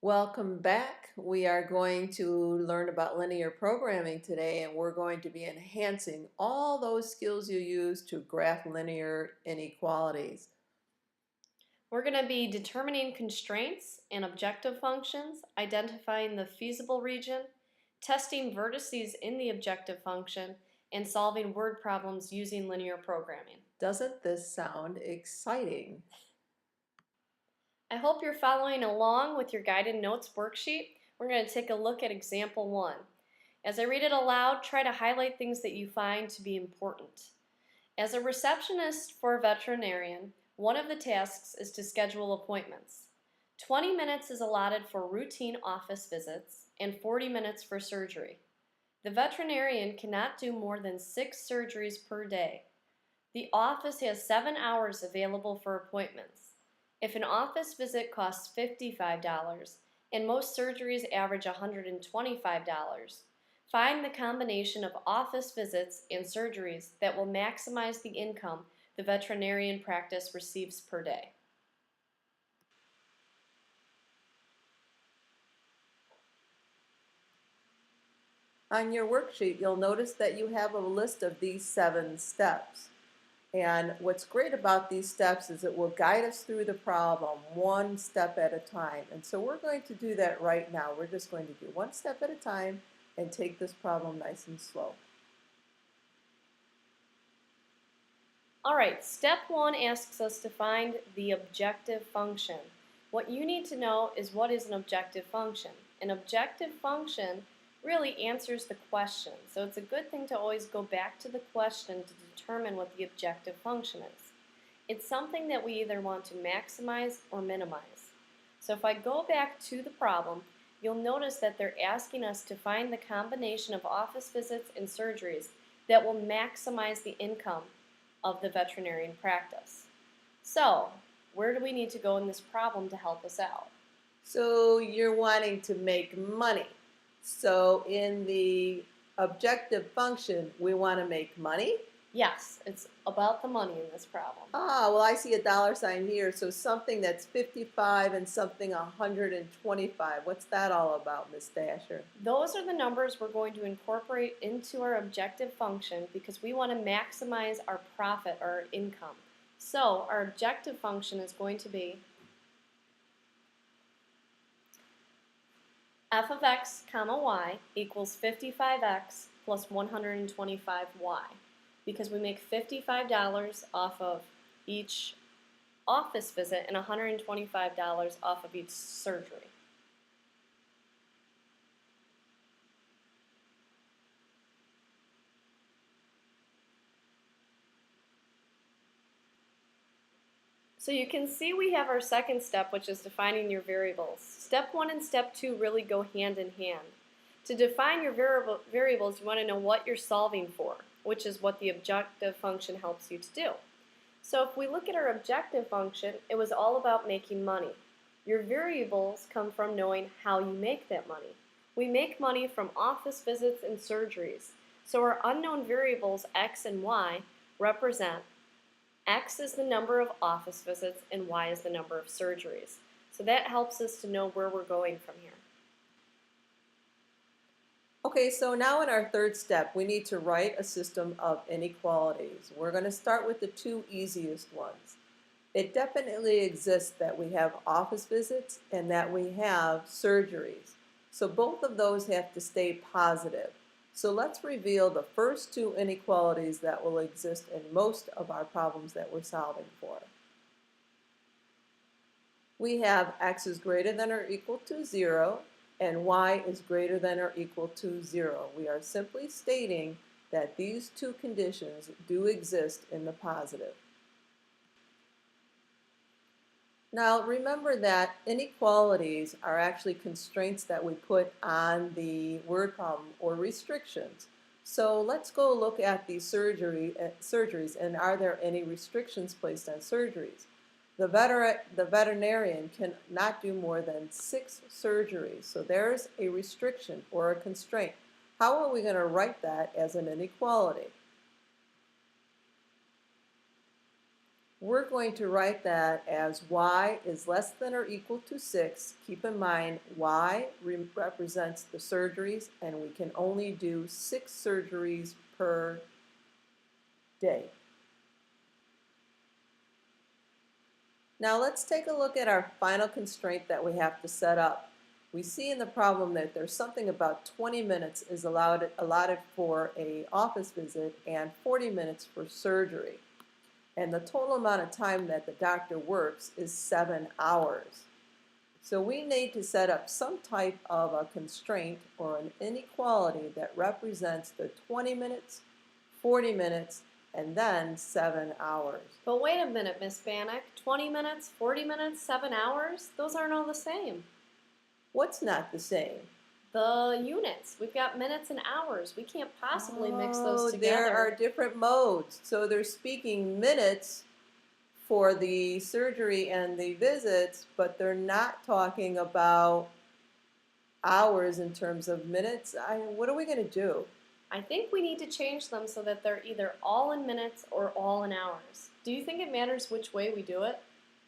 Welcome back. We are going to learn about linear programming today, and we're going to be enhancing all those skills you use to graph linear inequalities. We're going to be determining constraints and objective functions, identifying the feasible region, testing vertices in the objective function, and solving word problems using linear programming. Doesn't this sound exciting? I hope you're following along with your guided notes worksheet. We're going to take a look at example 1. As I read it aloud, try to highlight things that you find to be important. As a receptionist for a veterinarian, one of the tasks is to schedule appointments. 20 minutes is allotted for routine office visits and 40 minutes for surgery. The veterinarian cannot do more than 6 surgeries per day. The office has 7 hours available for appointments. If an office visit costs $55 and most surgeries average $125, find the combination of office visits and surgeries that will maximize the income the veterinarian practice receives per day. On your worksheet, you'll notice that you have a list of these 7 steps. And what's great about these steps is it will guide us through the problem one step at a time. And so we're going to do that right now. We're just going to do one step at a time and take this problem nice and slow. Alright, step 1 asks us to find the objective function. What you need to know is what is an objective function. An objective function really answers the question, so it's a good thing to always go back to the question to determine what the objective function is. It's something that we either want to maximize or minimize. So if I go back to the problem, you'll notice that they're asking us to find the combination of office visits and surgeries that will maximize the income of the veterinarian practice. So, where do we need to go in this problem to help us out? So you're wanting to make money. So in the objective function, we want to make money. Yes, it's about the money in this problem. Ah, well, I see a dollar sign here. So something that's 55 and something 125. What's that all about, Miss Dasher? Those are the numbers we're going to incorporate into our objective function because we want to maximize our profit or our income. So our objective function is going to be f of x comma y equals 55x plus 125y, because we make $55 off of each office visit and $125 off of each surgery. So you can see we have our second step, which is defining your variables. Step 1 and step 2 really go hand in hand. To define your variables, you want to know what you're solving for, which is what the objective function helps you to do. So if we look at our objective function, it was all about making money. Your variables come from knowing how you make that money. We make money from office visits and surgeries. So our unknown variables, x and y, represent x is the number of office visits and y is the number of surgeries. So that helps us to know where we're going from here. Okay, so now in our third step, we need to write a system of inequalities. We're going to start with the 2 easiest ones. It definitely exists that we have office visits and that we have surgeries. So both of those have to stay positive. So let's reveal the first 2 inequalities that will exist in most of our problems that we're solving for. We have x is greater than or equal to 0 and y is greater than or equal to 0. We are simply stating that these 2 conditions do exist in the positive. Now remember that inequalities are actually constraints that we put on the word problem or restrictions. So let's go look at the surgeries, and are there any restrictions placed on surgeries? The veterinarian cannot do more than 6 surgeries, so there's a restriction or a constraint. How are we going to write that as an inequality? we're going to write that as y is less than or equal to 6. Keep in mind, y represents the surgeries, and we can only do 6 surgeries per day. Now let's take a look at our final constraint that we have to set up. We see in the problem that there's something about 20 minutes is allotted for an office visit and 40 minutes for surgery. And the total amount of time that the doctor works is 7 hours. So we need to set up some type of a constraint or an inequality that represents the 20 minutes, 40 minutes, and then 7 hours. But wait a minute, Miss Bannock. 20 minutes, 40 minutes, 7 hours? Those aren't all the same. What's not the same? The units. We've got minutes and hours. We can't possibly mix those together. There are different modes. So they're speaking minutes for the surgery and the visits, but they're not talking about hours in terms of minutes. What are we going to do? I think we need to change them so that they're either all in minutes or all in hours. Do you think it matters which way we do it?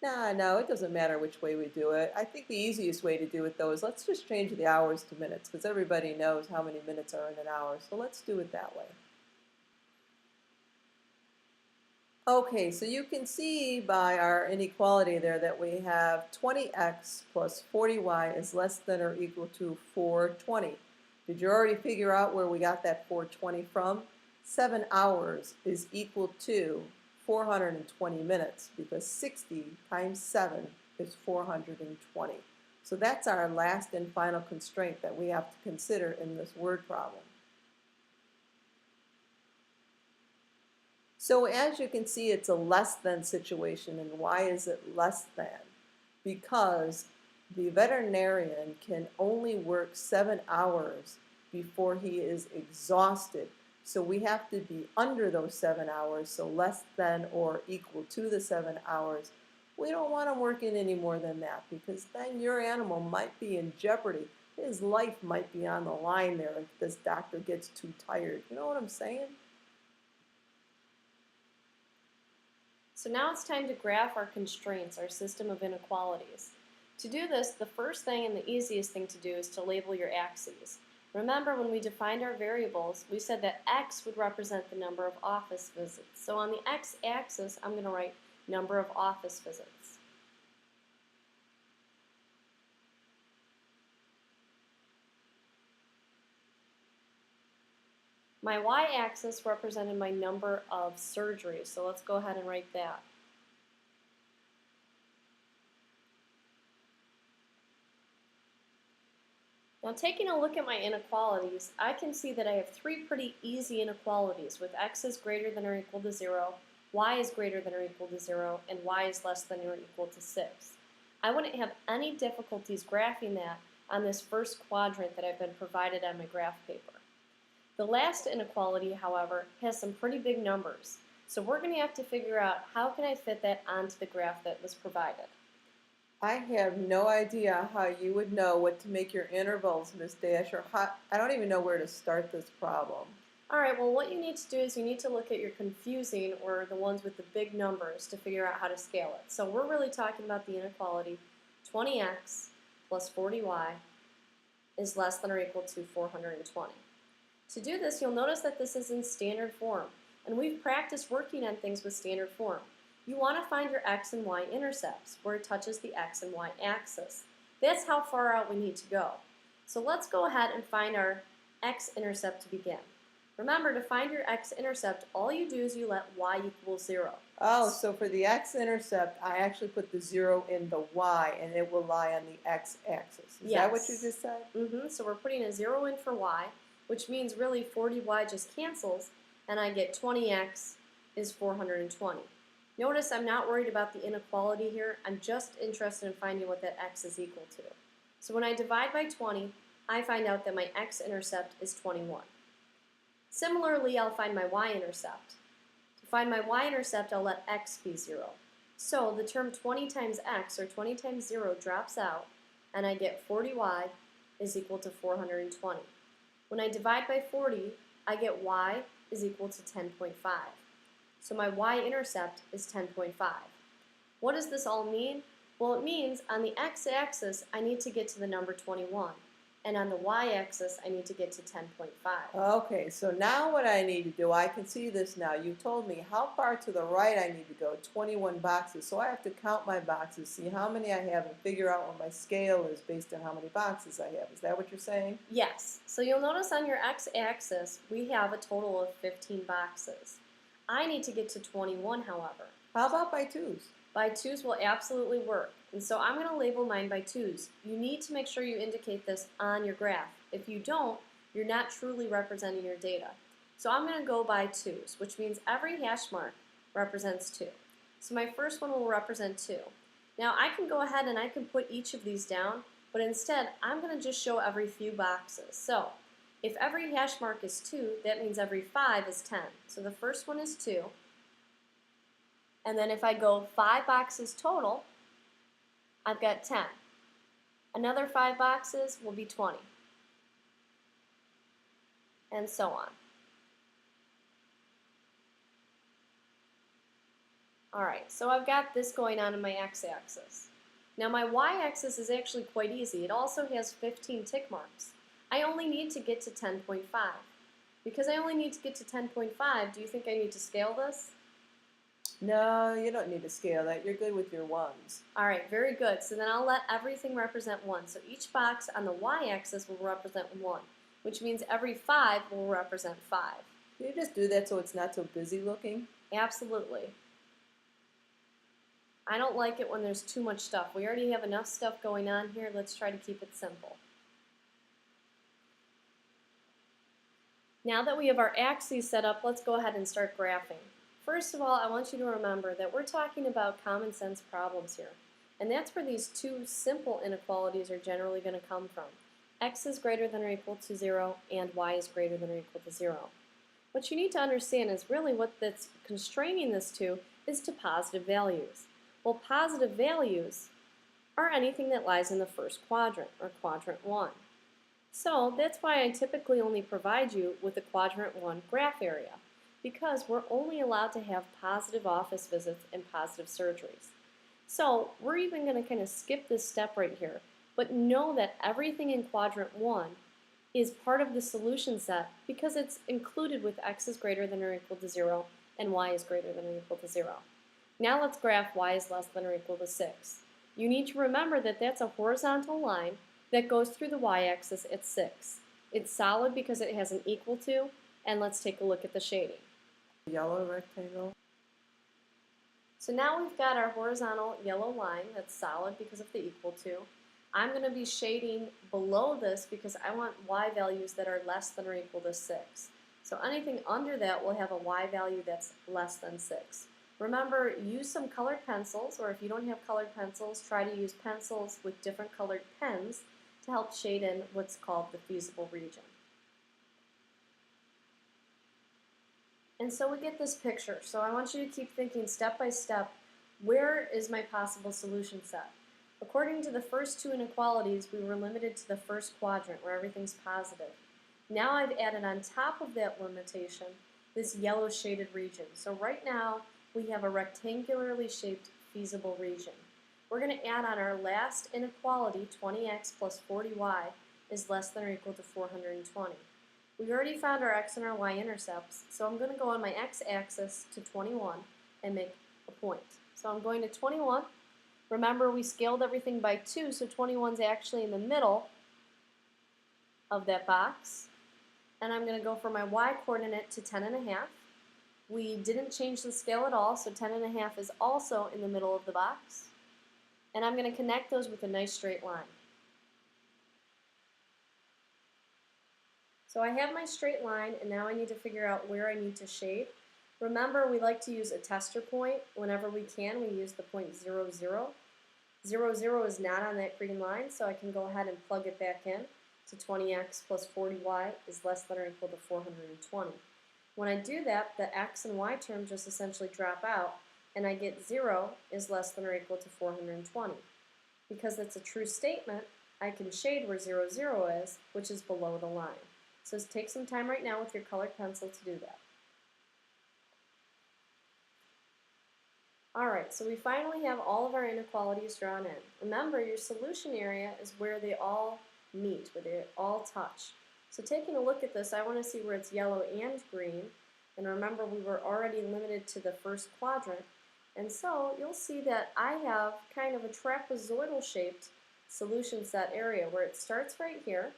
No, it doesn't matter which way we do it. I think the easiest way to do it, though, is let's just change the hours to minutes, because everybody knows how many minutes are in an hour, so let's do it that way. Okay, so you can see by our inequality there that we have 20x plus 40y is less than or equal to 420. Did you already figure out where we got that 420 from? 7 hours is equal to 420 minutes, because 60 times 7 is 420. So that's our last and final constraint that we have to consider in this word problem. So as you can see, it's a less than situation. And why is it less than? Because the veterinarian can only work 7 hours before he is exhausted. So we have to be under those 7 hours, so less than or equal to the 7 hours. We don't want him working any more than that, because then your animal might be in jeopardy. His life might be on the line there if this doctor gets too tired. You know what I'm saying? So now it's time to graph our constraints, our system of inequalities. To do this, the first thing and the easiest thing to do is to label your axes. Remember, when we defined our variables, we said that x would represent the number of office visits. So on the x-axis, I'm going to write number of office visits. My y-axis represented my number of surgeries, so let's go ahead and write that. Now, taking a look at my inequalities, I can see that I have 3 pretty easy inequalities with x is greater than or equal to 0, y is greater than or equal to 0, and y is less than or equal to 6. I wouldn't have any difficulties graphing that on this first quadrant that I've been provided on my graph paper. The last inequality, however, has some pretty big numbers, so we're going to have to figure out how can I fit that onto the graph that was provided. I have no idea how you would know what to make your intervals, Ms. Dash, or I don't even know where to start this problem. Alright, well what you need to do is you need to look at your confusing, or the ones with the big numbers, to figure out how to scale it. So we're really talking about the inequality 20x plus 40y is less than or equal to 420. To do this, you'll notice that this is in standard form, and we've practiced working on things with standard form. You want to find your x and y intercepts, where it touches the x and y axis. That's how far out we need to go. So let's go ahead and find our x-intercept to begin. Remember, to find your x-intercept, all you do is you let y equal 0. Oh, so for the x-intercept, I actually put the 0 in the y, and it will lie on the x-axis. Is that what you just said? So we're putting a 0 in for y, which means really 40y just cancels, and I get 20x is 420. Notice I'm not worried about the inequality here. I'm just interested in finding what that x is equal to. So when I divide by 20, I find out that my x-intercept is 21. Similarly, I'll find my y-intercept. To find my y-intercept, I'll let x be 0. So the term 20 times x, or 20 times 0, drops out, and I get 40y is equal to 420. When I divide by 40, I get y is equal to 10.5. So my y-intercept is 10.5. What does this all mean? Well, it means on the x-axis, I need to get to the number 21. And on the y-axis, I need to get to 10.5. Okay, so now what I need to do, I can see this now. You told me how far to the right I need to go, 21 boxes. So I have to count my boxes, see how many I have, and figure out what my scale is based on how many boxes I have. Is that what you're saying? Yes, so you'll notice on your x-axis, we have a total of 15 boxes. I need to get to 21, however. How about by twos? By twos will absolutely work. And so I'm going to label mine by twos. You need to make sure you indicate this on your graph. If you don't, you're not truly representing your data. So I'm going to go by twos, which means every hash mark represents 2. So my first one will represent 2. Now I can go ahead and I can put each of these down, but instead I'm going to just show every few boxes. So if every hash mark is 2, that means every 5 is 10. So the first one is 2. And then if I go 5 boxes total, I've got 10. Another 5 boxes will be 20. And so on. Alright, so I've got this going on in my x-axis. Now my y-axis is actually quite easy. It also has 15 tick marks. I only need to get to 10.5. Because I only need to get to 10.5, do you think I need to scale this? No, you don't need to scale that. You're good with your ones. Alright, very good. So then I'll let everything represent 1. So each box on the y-axis will represent 1, which means every 5 will represent 5. Can you just do that so it's not so busy looking? Absolutely. I don't like it when there's too much stuff. We already have enough stuff going on here. Let's try to keep it simple. Now that we have our axes set up, let's go ahead and start graphing. First of all, I want you to remember that we're talking about common sense problems here. And that's where these two simple inequalities are generally going to come from. X is greater than or equal to 0 and y is greater than or equal to 0. What you need to understand is really what that's constraining this to is to positive values. Well, positive values are anything that lies in the first quadrant, or quadrant 1. So that's why I typically only provide you with a quadrant 1 graph area, because we're only allowed to have positive office visits and positive surgeries. So we're even going to kind of skip this step right here, but know that everything in quadrant 1 is part of the solution set because it's included with x is greater than or equal to 0 and y is greater than or equal to 0. Now let's graph y is less than or equal to 6. You need to remember that that's a horizontal line that goes through the y-axis at 6. It's solid because it has an equal to, and let's take a look at the shading. Yellow rectangle. So now we've got our horizontal yellow line that's solid because of the equal to. I'm going to be shading below this because I want y values that are less than or equal to 6. So anything under that will have a y value that's less than 6. Remember, use some colored pencils, or if you don't have colored pencils, try to use pencils with different colored pens to help shade in what's called the feasible region. And so we get this picture. So I want you to keep thinking step by step, where is my possible solution set? According to the first two inequalities, we were limited to the first quadrant where everything's positive. Now I've added on top of that limitation this yellow shaded region. So right now we have a rectangularly shaped feasible region. We're going to add on our last inequality, 20x plus 40y is less than or equal to 420. We already found our x and our y intercepts, so I'm going to go on my x-axis to 21 and make a point. So I'm going to 21. Remember, we scaled everything by 2, so 21 is actually in the middle of that box. And I'm going to go for my y-coordinate to 10.5. We didn't change the scale at all, so 10.5 is also in the middle of the box. And I'm going to connect those with a nice straight line. So I have my straight line, and now I need to figure out where I need to shade. Remember, we like to use a tester point. Whenever we can, we use the point 0, 0. 0, 0 is not on that green line, so I can go ahead and plug it back in to 20x plus 40y is less than or equal to 420. When I do that, the x and y term just essentially drop out, and I get 0 is less than or equal to 420. Because it's a true statement, I can shade where 0, 0 is, which is below the line. So take some time right now with your colored pencil to do that. Alright, so we finally have all of our inequalities drawn in. Remember, your solution area is where they all meet, where they all touch. So taking a look at this, I want to see where it's yellow and green. And remember, we were already limited to the first quadrant. And so you'll see that I have kind of a trapezoidal shaped solution set area where it starts right here.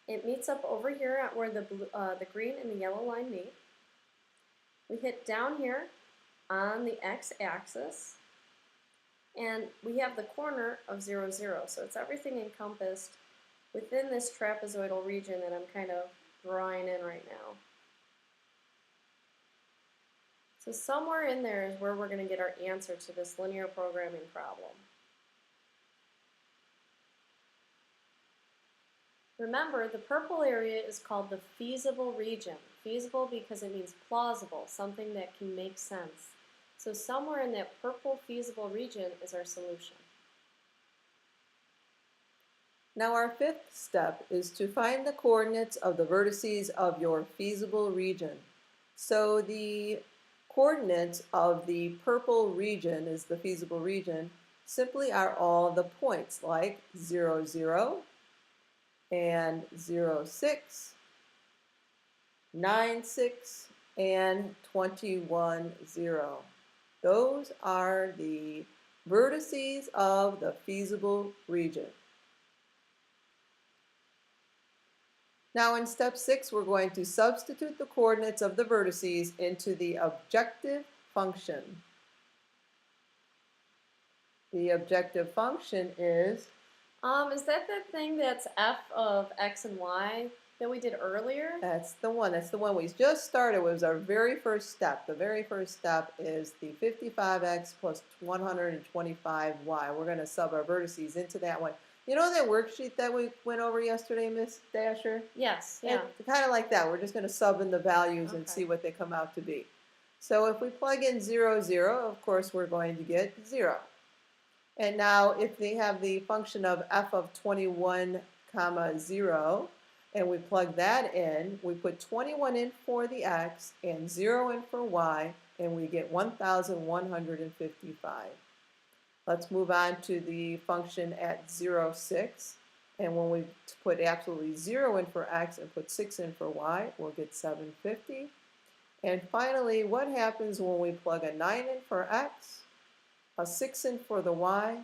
It meets up over here at where the green and the yellow line meet. We hit down here on the x-axis, and we have the corner of 0, 0. So it's everything encompassed within this trapezoidal region that I'm kind of drawing in right now. So somewhere in there is where we're going to get our answer to this linear programming problem. Remember, the purple area is called the feasible region. Feasible because it means plausible, something that can make sense. So somewhere in that purple feasible region is our solution. Now our fifth step is to find the coordinates of the vertices of your feasible region. So the coordinates of the purple region is the feasible region simply are all the points like 0, 0 and 0, 6, 9, 6, and 21, 0. Those are the vertices of the feasible region. Now in step 6, we're going to substitute the coordinates of the vertices into the objective function. The objective function is that the thing that's f of x and y that we did earlier? That's the one. That's the one we just started. It was our very first step. The very first step is the 55x plus 125y. We're going to sub our vertices into that one. You know that worksheet that we went over yesterday, Miss Dasher? Yes, yeah. It's kind of like that. We're just going to sub in the values and Okay. see what they come out to be. So if we plug in 0, 0, of course we're going to get 0. And now if they have the function of f of 21 comma 0, and we plug that in, we put 21 in for the x and 0 in for y, and we get 1,155. Let's move on to the function at 0, 6. And when we put absolutely 0 in for x and put 6 in for y, we'll get 750. And finally, what happens when we plug a 9 in for x, a 6 in for the y?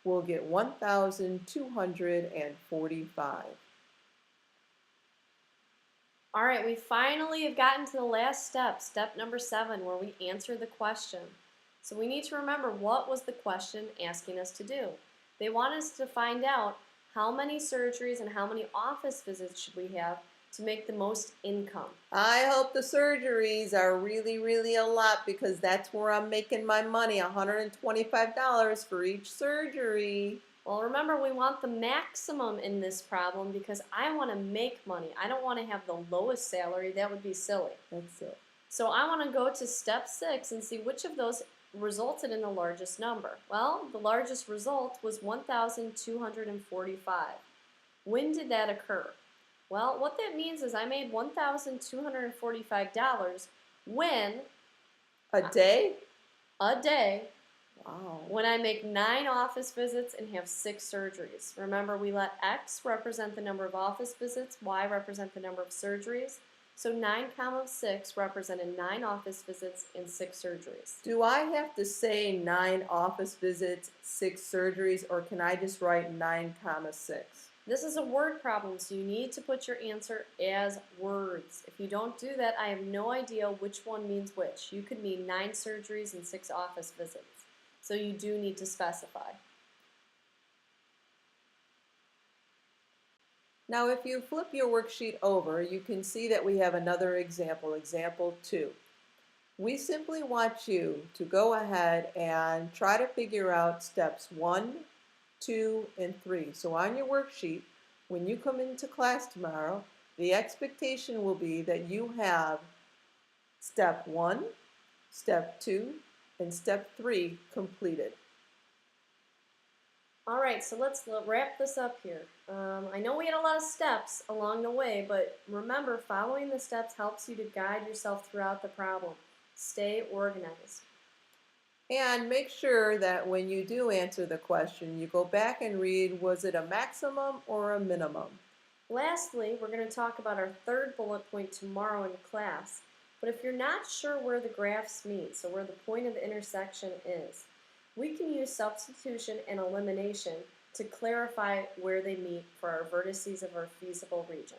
We'll get 1,245. All right, we finally have gotten to the last step, step number 7, where we answer the question. So we need to remember, what was the question asking us to do? They want us to find out how many surgeries and how many office visits should we have to make the most income. I hope the surgeries are really, really a lot, because that's where I'm making my money, $125 for each surgery. Well, remember, we want the maximum in this problem because I want to make money. I don't want to have the lowest salary. That would be silly. That's it. So I want to go to step 6 and see which of those resulted in the largest number. Well, the largest result was 1,245. When did that occur? Well, what that means is I made $1,245 when A day? a day Wow. when I make 9 office visits and have 6 surgeries. Remember, we let x represent the number of office visits, y represent the number of surgeries. So 9 comma 6 represented 9 office visits and 6 surgeries. Do I have to say 9 office visits, 6 surgeries, or can I just write 9 comma 6? This is a word problem, so you need to put your answer as words. If you don't do that, I have no idea which one means which. You could mean 9 surgeries and 6 office visits. So you do need to specify. Now if you flip your worksheet over, you can see that we have another example, example 2. We simply want you to go ahead and try to figure out steps 1, 2, and 3. So on your worksheet, when you come into class tomorrow, the expectation will be that you have step 1, step 2, and step 3 completed. All right, so let's wrap this up here. I know we had a lot of steps along the way, but remember, following the steps helps you to guide yourself throughout the problem. Stay organized. And make sure that when you do answer the question, you go back and read, was it a maximum or a minimum? Lastly, we're going to talk about our third bullet point tomorrow in class. But if you're not sure where the graphs meet, so where the point of intersection is, we can use substitution and elimination to clarify where they meet for our vertices of our feasible region.